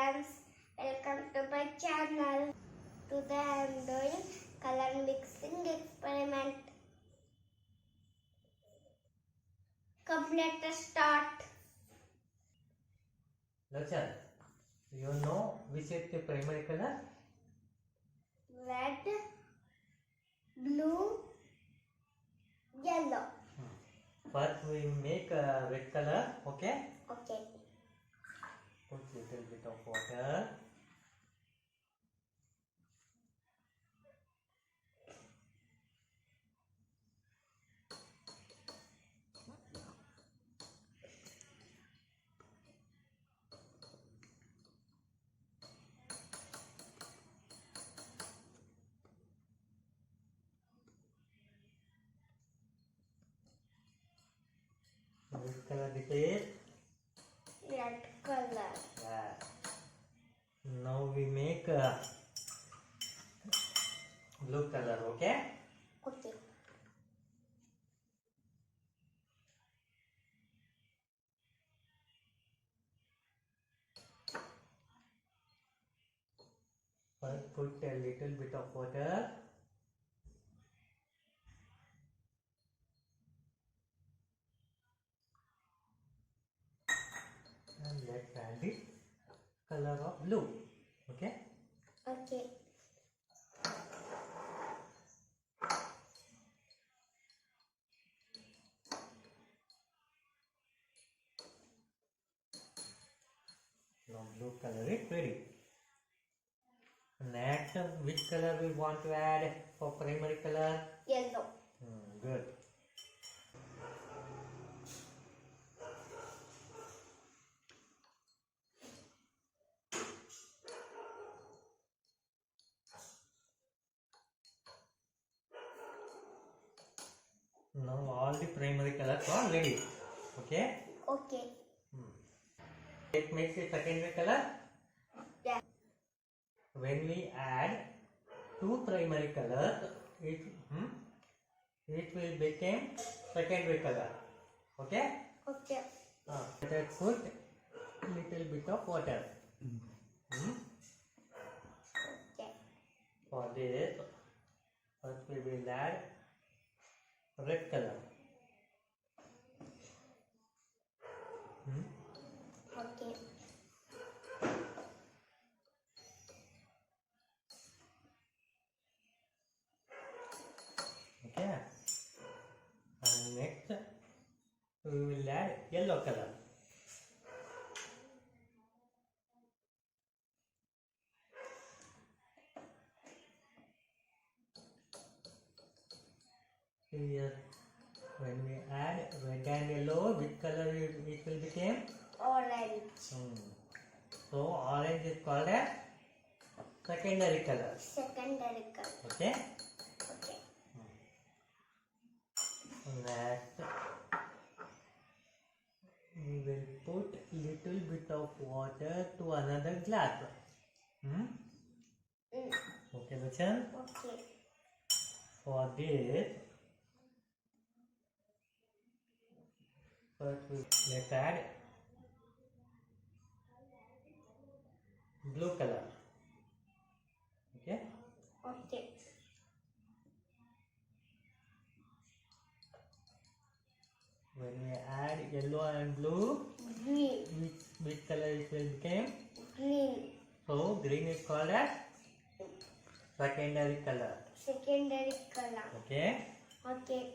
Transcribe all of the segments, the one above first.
friends, welcome to my channel. Today I am doing color mixing experiment. Come, let us start. Lochan, you know which is the primary color? Red, blue, yellow. First we make a red color, okay? Okay. Put little bit of water. Which color this is? Red color. Yeah. Now we make blue color, okay? Okay. First put a little bit of water. And let's add the color of blue, okay? Okay. Now blue color is ready. Next, which color we want to add for primary color? Yellow. Good. Now all the primary colors are ready. Okay? Okay. It makes the secondary color. Yeah. When we add two primary colors, it will become secondary color. Okay? Okay. Let's put little bit of water. Okay. For this, first we will add red color. Okay. Okay. And next, we will add yellow color. Here, when we add red and yellow, which color it will become? Orange. So orange is called as secondary color. Secondary color. Okay. Okay. Next, we will put little bit of water to another glass. Okay, Lochan. Okay. For this, first let's add blue color. Okay. Okay. When we add yellow and blue, Green. which color it will become? Green. So green is called as secondary color. Secondary color. Okay. Okay.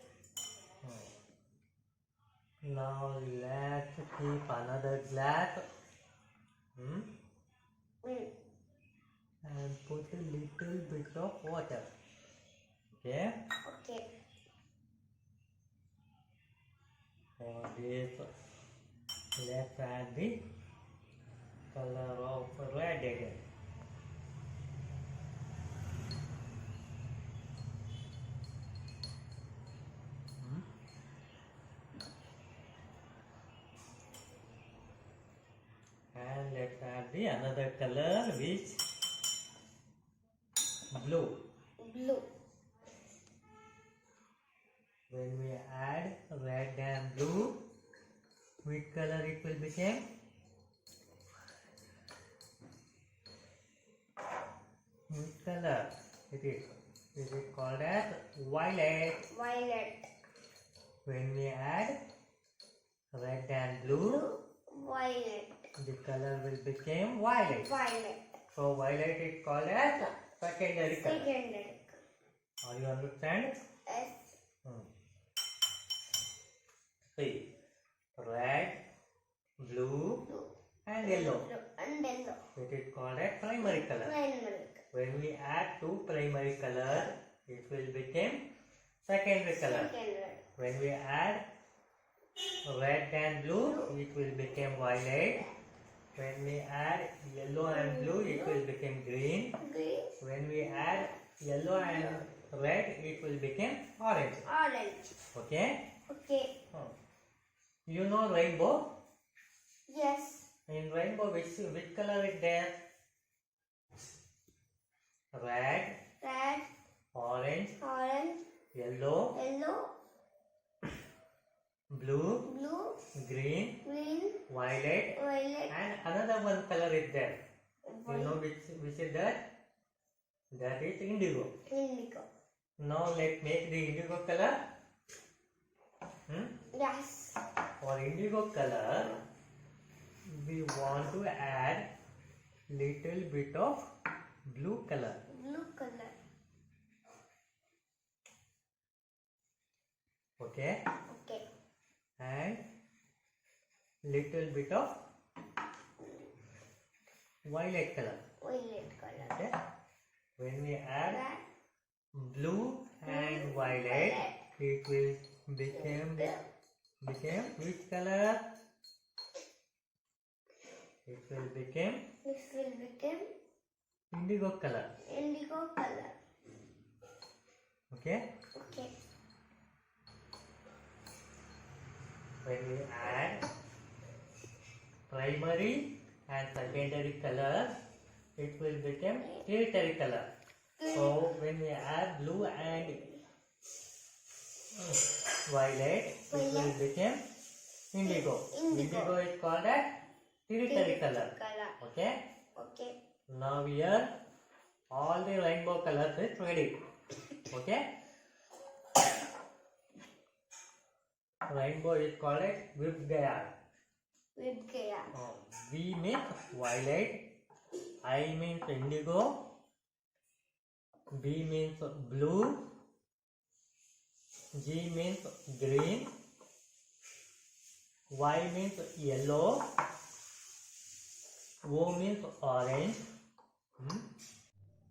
Now let's keep another glass. And put a little bit of water. Okay. Okay. For this, let's add the color of red again. And let's add the another color, which blue. Blue. When we add red and blue, which color it will become? Which color? It is called as violet. Violet. When we add red and blue, Violet. the color will become violet. Violet. So violet is called as secondary color. Secondary. Are you understand? Yes. See, red, blue, Blue. and yellow. Blue and yellow. It is called as primary color. Primary. When we add two primary color, it will become secondary color. Secondary. When we add red and blue, it will become violet. When we add yellow and blue, it will become green. Green. When we add yellow and red, it will become orange. Orange. Okay? Okay. You know rainbow? Yes. In rainbow, which color is there? Red, Red. orange, Orange. yellow, Yellow. blue, Blue. green, Green. violet, Violet. and another one color is there. You know White. which is that? That is indigo. Indigo. Now let's make the indigo color. Yes. For indigo color, we want to add little bit of blue color. Blue color. Okay? Okay. And little bit of violet color. Violet color. Okay? When we add Red. blue and violet, it will become which color? It will become This will become indigo color. indigo color. Okay? Okay. When we add primary and secondary colors, it will become tertiary color. So when we add blue and violet, it will become indigo. Indigo is called as tertiary color. Okay? Okay. Now here all the rainbow colors is ready. Okay? Rainbow is called as Vibgaya. Vibgaya. V means violet, I means indigo, B means blue, G means green, Y means yellow, O means orange,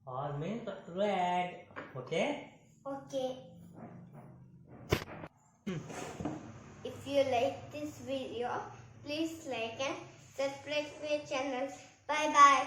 R means red. Okay? Okay. If you like this video, please like and subscribe to my channel. Bye bye.